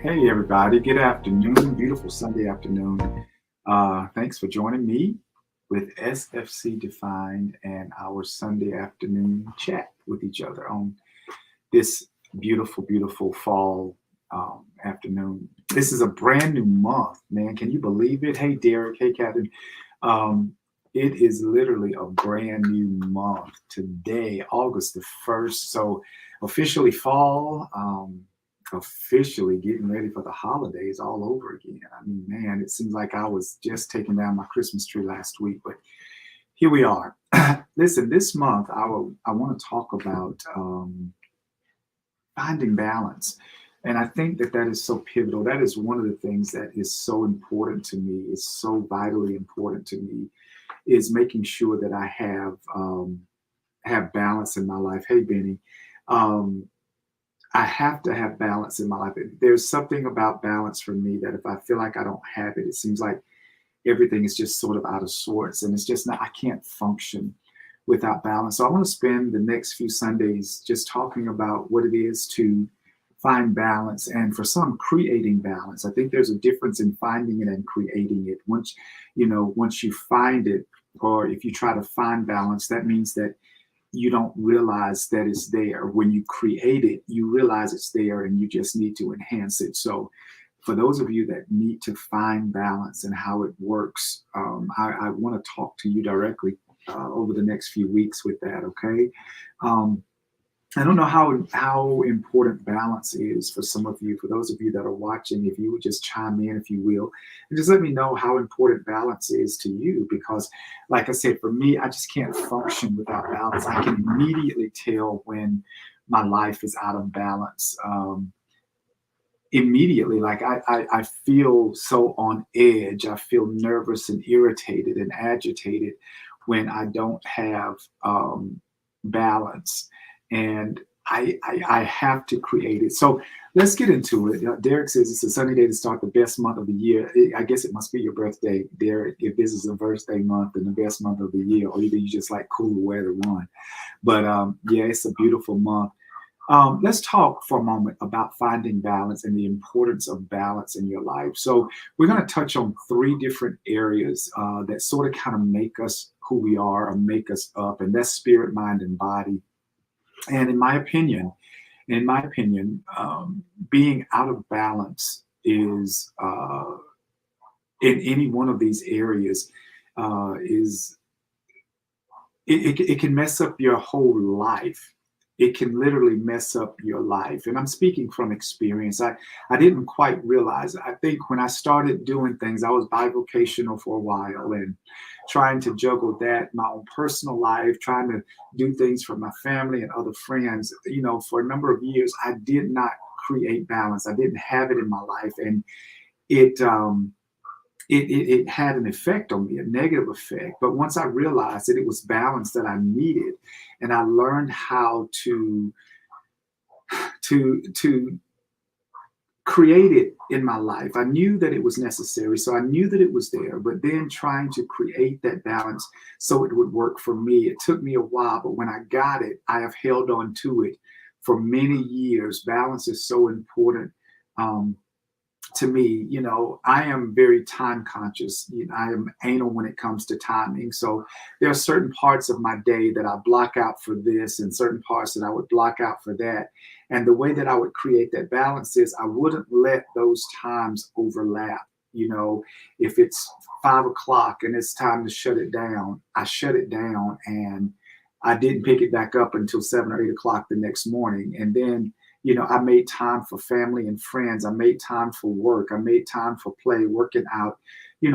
Hey, everybody. Good afternoon. Beautiful Sunday afternoon. Thanks for joining me with SFC Defined and our Sunday afternoon chat with each other on this beautiful, beautiful fall afternoon. This is a brand new month, man. Can you believe it? Hey, Derek. Hey, Captain. Um, it is literally a brand new month today, August the 1st. So, officially fall. Officially getting ready for the holidays all over again. I mean, man, it seems like I was just taking down my Christmas tree last week, but here we are. Listen, this month I want to talk about finding balance. And I think that that is so pivotal. That is one of the things that is so important to me, is so vitally important to me, is making sure that I have balance in my life. Hey, Benny, um, I have to have balance in my life. There's something about balance for me that if I feel like I don't have it, it seems like everything is just sort of out of sorts, and it's just not. I can't function without balance. So I want to spend the next few Sundays just talking about what it is to find balance, and for some, creating balance. I think there's a difference in finding it and creating it. Once you find it, or if you try to find balance, that means that you don't realize that it's there. When you create it, you realize it's there and you just need to enhance it. So, for those of you that need to find balance and how it works, I want to talk to you directly over the next few weeks with that, okay? Um, I don't know how important balance is for some of you. For those of you that are watching, if you would just chime in, if you will, and just let me know how important balance is to you. Because, like I said, for me, I just can't function without balance. I can immediately tell when my life is out of balance. Immediately, like I feel so on edge. I feel nervous and irritated and agitated when I don't have balance, and I have to create it. So let's get into it. Derek says it's a sunny day to start the best month of the year. I guess it must be your birthday, Derek. If this is a birthday month and the best month of the year, or either you just like cooler weather one. But yeah, it's a beautiful month. Let's talk for a moment about finding balance and the importance of balance in your life. So, we're going to touch on three different areas that sort of kind of make us who we are or make us up, and that's spirit, mind, and body. And in my opinion, being out of balance is in any one of these areas is it can mess up your whole life. It can literally mess up your life. And I'm speaking from experience. I didn't quite realize. I think when I started doing things, I was bivocational for a while and trying to juggle that, my own personal life, trying to do things for my family and other friends. For a number of years, I did not create balance. I didn't have it in my life. And it, um, it had an effect on me, a negative effect. But once I realized that it was balance that I needed, and I learned how to create it in my life, I knew that it was necessary. So I knew that it was there. But then trying to create that balance so it would work for me, it took me a while. But when I got it, I have held on to it for many years. Balance is so important. Um, to me, I am very time conscious. I am anal when it comes to timing. So there are certain parts of my day that I block out for this and certain parts that I would block out for that. And the way that I would create that balance is I wouldn't let those times overlap. If it's 5 o'clock and it's time to shut it down, I shut it down, and I didn't pick it back up until 7 or 8 o'clock the next morning. And then I made time for family and friends. I made time for work. I made time for play, working out,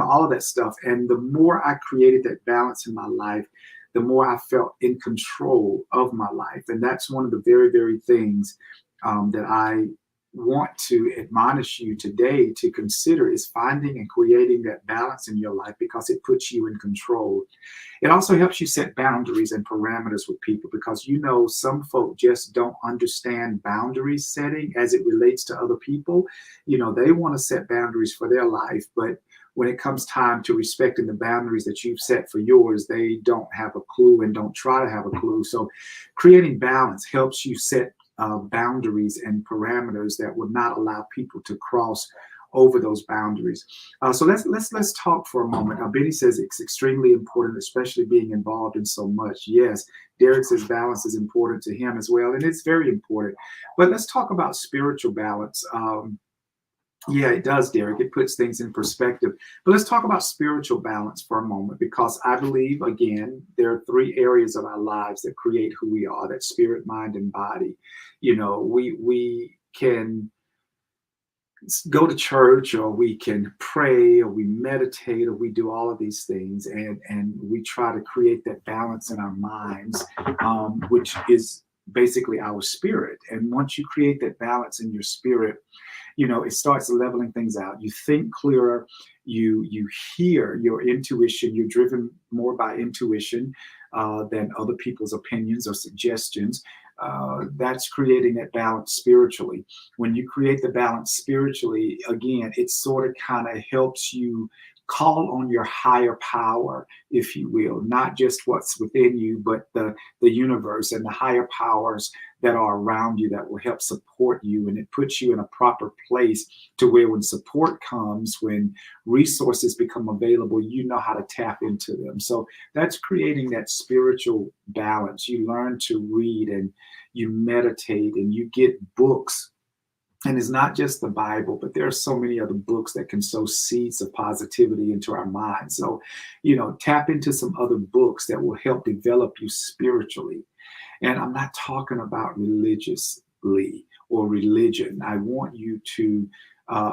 all of that stuff. And the more I created that balance in my life, the more I felt in control of my life. And that's one of the very, very things that I want to admonish you today to consider, is finding and creating that balance in your life, because it puts you in control. It also helps you set boundaries and parameters with people, because some folk just don't understand boundary setting as it relates to other people. They want to set boundaries for their life, but when it comes time to respecting the boundaries that you've set for yours, they don't have a clue and don't try to have a clue. So creating balance helps you set boundaries and parameters that would not allow people to cross over those boundaries. So let's talk for a moment. Benny says it's extremely important, especially being involved in so much. Yes, Derek says balance is important to him as well, and it's very important. But let's talk about spiritual balance. Yeah, it does, Derek. It puts things in perspective. But let's talk about spiritual balance for a moment, because I believe, again, there are three areas of our lives that create who we are: that spirit, mind, and body. You know, we can go to church, or we can pray, or we meditate, or we do all of these things, and we try to create that balance in our minds, which is basically our spirit. And once you create that balance in your spirit, you know, it starts leveling things out. You think clearer, you hear your intuition. You're driven more by intuition than other people's opinions or suggestions. That's creating that balance spiritually. When you create the balance spiritually, again, it sort of kind of helps you call on your higher power, if you will, not just what's within you, but the universe and the higher powers that are around you that will help support you. And it puts you in a proper place to where when support comes, when resources become available, you know how to tap into them. So that's creating that spiritual balance. You learn to read, and you meditate, and you get books. And it's not just the Bible, but there are so many other books that can sow seeds of positivity into our minds. So, you know, tap into some other books that will help develop you spiritually. And I'm not talking about religiously or religion. I want you to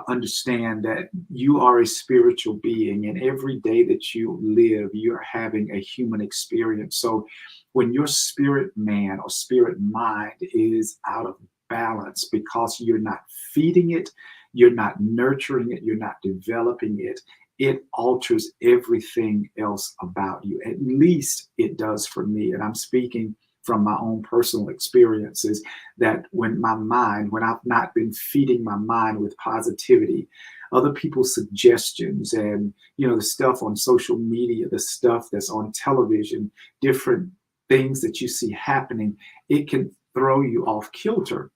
understand that you are a spiritual being, and every day that you live, you're having a human experience. So when your spirit man or spirit mind is out of balance because you're not feeding it, you're not nurturing it, you're not developing it, it alters everything else about you. At least it does for me. And I'm speaking from my own personal experiences, that when I've not been feeding my mind with positivity, other people's suggestions, and, you know, the stuff on social media, the stuff that's on television, different things that you see happening, it can throw you off kilter.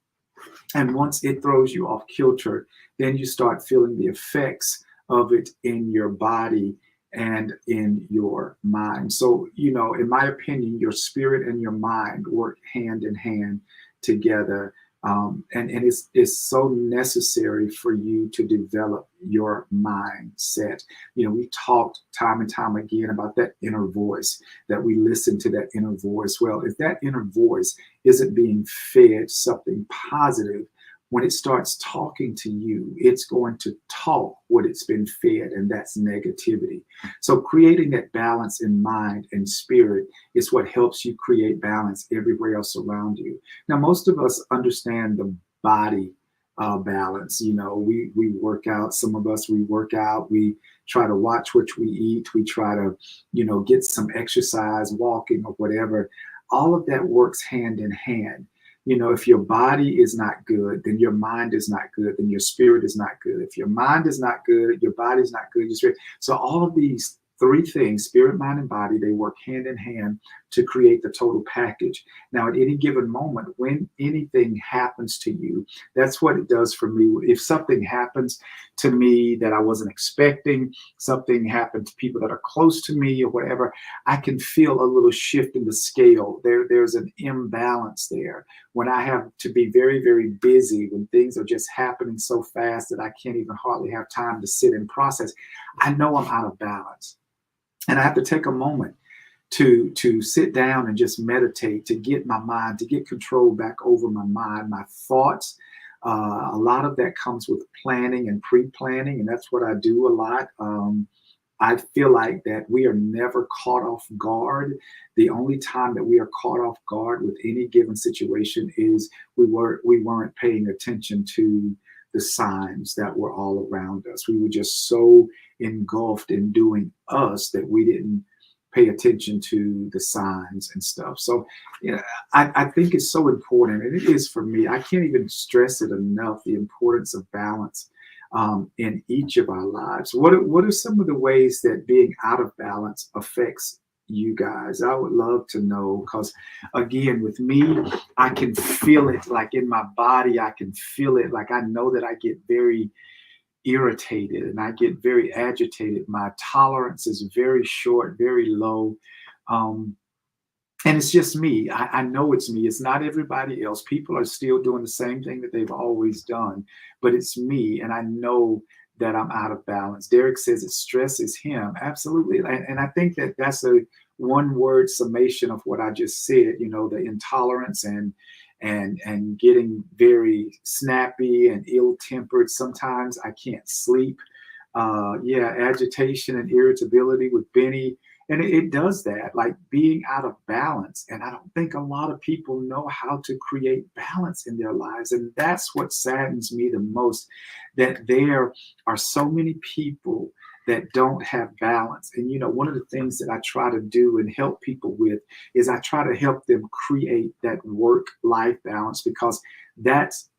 And once it throws you off kilter, then you start feeling the effects of it in your body and in your mind. So, you know, in my opinion, your spirit and your mind work hand in hand together. And it's so necessary for you to develop your mindset. You know, we talked time and time again about that inner voice, that we listen to that inner voice. Well, if that inner voice isn't being fed something positive, when it starts talking to you, it's going to talk what it's been fed, and that's negativity. So creating that balance in mind and spirit is what helps you create balance everywhere else around you. Now, most of us understand the body balance. You know, we work out. Some of us, we work out. We try to watch what we eat. We try to, you know, get some exercise, walking or whatever. All of that works hand in hand. You know, if your body is not good, then your mind is not good, then your spirit is not good. If your mind is not good, your body is not good, your spirit. So all of these three things, spirit, mind, and body, they work hand in hand to create the total package. Now, at any given moment, when anything happens to you, that's what it does for me. If something happens to me that I wasn't expecting, something happened to people that are close to me or whatever, I can feel a little shift in the scale. There's an imbalance there. When I have to be very, very busy, when things are just happening so fast that I can't even hardly have time to sit and process, I know I'm out of balance. And I have to take a moment to sit down and just meditate, to get my mind, to get control back over my mind, my thoughts. A lot of that comes with planning and pre-planning, and that's what I do a lot. I feel like that we are never caught off guard. The only time that we are caught off guard with any given situation is we weren't paying attention to the signs that were all around us. We were just so engulfed in doing us that we didn't pay attention to the signs and stuff. So, you know, I think it's so important, and it is for me. I can't even stress it enough, the importance of balance in each of our lives. What are some of the ways that being out of balance affects you guys. I would love to know because, again, with me, I can feel it like in my body. I can feel it. Like I know that I get very irritated and I get very agitated. My tolerance is very short, very low. Um, and it's just me. I know it's me. It's not everybody else. People are still doing the same thing that they've always done, but it's me. And I know that I'm out of balance. Derek says it stresses him. Absolutely. And I think that that's a one word summation of what I just said, you know, the intolerance and getting very snappy and ill tempered. Sometimes I can't sleep. Yeah, agitation and irritability with Benny, and it does that, like being out of balance. And I don't think a lot of people know how to create balance in their lives. And that's what saddens me the most, that there are so many people that don't have balance. And, you know, one of the things that I try to do and help people with is I try to help them create that work life balance, because that's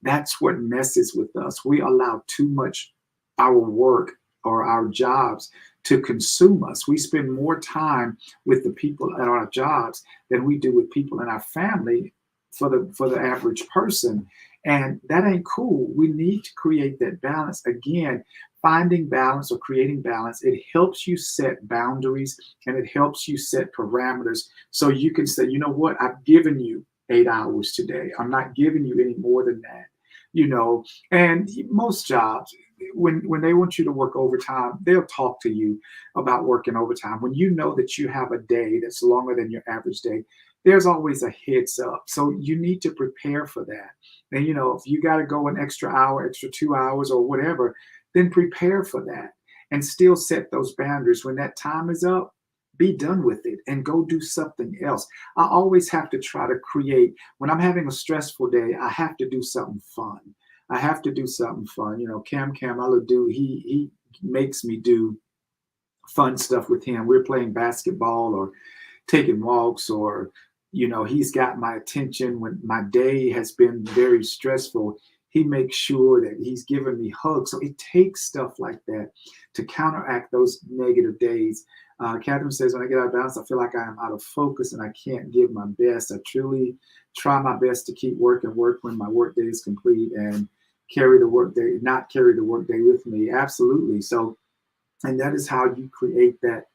what messes with us. We allow too much our work or our jobs to consume us. We spend more time with the people at our jobs than we do with people in our family, for the average person. And that ain't cool. We need to create that balance. Again, finding balance or creating balance, it helps you set boundaries and it helps you set parameters so you can say, you know what, I've given you 8 hours today. I'm not giving you any more than that. You know, and most jobs, when they want you to work overtime, they'll talk to you about working overtime. When you know that you have a day that's longer than your average day, there's always a heads up. So you need to prepare for that. And you know, if you got to go an extra hour, extra 2 hours, or whatever, then prepare for that and still set those boundaries. When that time is up, be done with it and go do something else. I always have to try to create, when I'm having a stressful day, I have to do something fun. I have to do something fun. You know, Cam I do, he makes me do fun stuff with him. We're playing basketball or taking walks, or you know, he's got my attention when my day has been very stressful. He makes sure that he's giving me hugs. So it takes stuff like that to counteract those negative days. Catherine says, when I get out of balance, I feel like I am out of focus and I can't give my best. I truly try my best to keep work when my work day is complete, and carry the work day, not carry the work day with me. Absolutely. So, and that is how you create that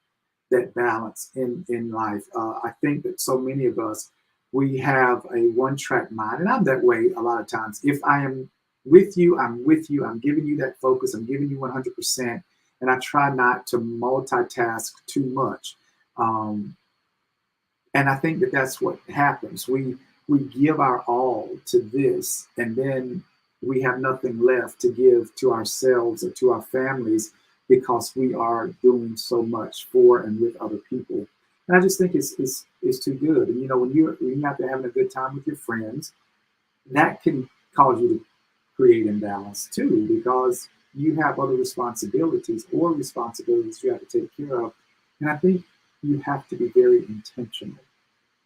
balance in life. I think that so many of us, we have a one track mind, and I'm that way a lot of times. If I am with you, I'm with you. I'm giving you that focus. I'm giving you 100%, and I try not to multitask too much. Um, and I think that that's what happens. We give our all to this, and then we have nothing left to give to ourselves or to our families, because we are doing so much for and with other people. And I just think it's too good. And you know, when you're out there having a good time with your friends, that can cause you to create imbalance too, because you have other responsibilities you have to take care of. And I think you have to be very intentional.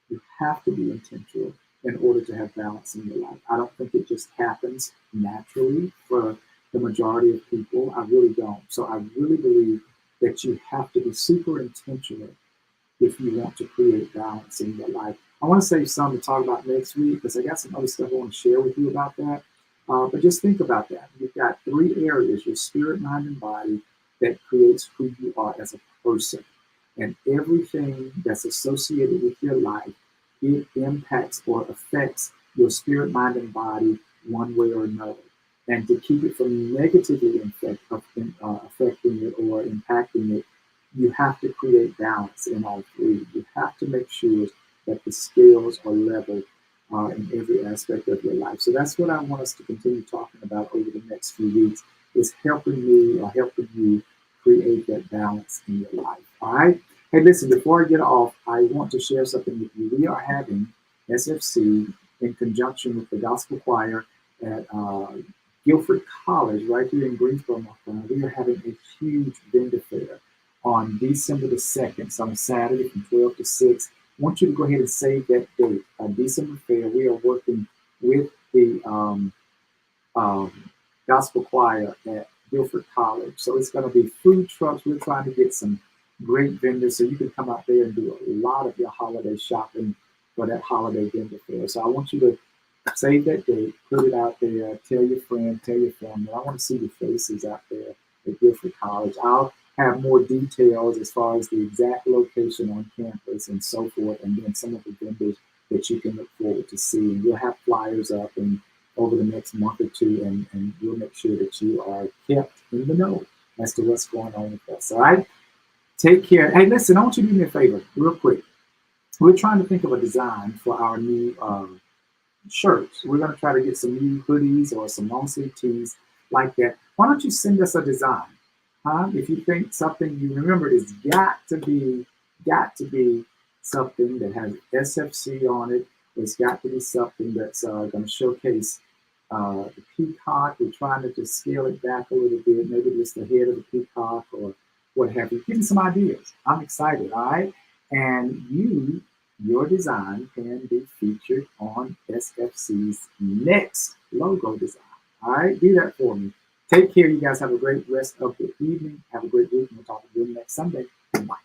You have to be intentional in order to have balance in your life. I don't think it just happens naturally for the majority of people. I really don't. So I really believe that you have to be super intentional if you want to create balance in your life. I want to save some to talk about next week, because I got some other stuff I want to share with you about that. But just think about that. You've got three areas: your spirit, mind, and body, that creates who you are as a person. And everything that's associated with your life, it impacts or affects your spirit, mind, and body one way or another. And to keep it from negatively affecting it or impacting it, you have to create balance in all three. You have to make sure that the scales are level in every aspect of your life. So that's what I want us to continue talking about over the next few weeks, is helping me or helping you create that balance in your life. All right. Hey, listen, before I get off, I want to share something with you. We are having SFC in conjunction with the gospel choir at Guilford College right here in Greensboro, North Carolina. We are having a huge vendor fair on December the 2nd, so on Saturday from 12 to 6. I want you to go ahead and save that date. December fair, we are working with the gospel choir at Guilford College. So it's going to be food trucks. We're trying to get some great vendors. So you can come out there and do a lot of your holiday shopping for that holiday vendor fair. So I want you to save that date, put it out there, tell your friend, tell your family. I want to see the faces out there at Guilford College. I'll have more details as far as the exact location on campus and so forth, and then some of the vendors that you can look forward to seeing. We'll have flyers up and over the next month or two, and we'll make sure that you are kept in the know as to what's going on with us. All right? Take care. Hey, listen, I want you to do me a favor, real quick. We're trying to think of a design for our new shirts. We're going to try to get some new hoodies or some long sleeve tees like that. Why don't you send us a design? Huh? If you think something, you remember, it's got to be something that has SFC on it. It's got to be something that's going to showcase the peacock. We're trying to just scale it back a little bit, maybe just the head of the peacock or what have you. Give me some ideas. I'm excited, all right? And your design can be featured on SFC's next logo design. All right, do that for me. Take care. You guys have a great rest of the evening. Have a great week. We'll talk again next Sunday. Bye.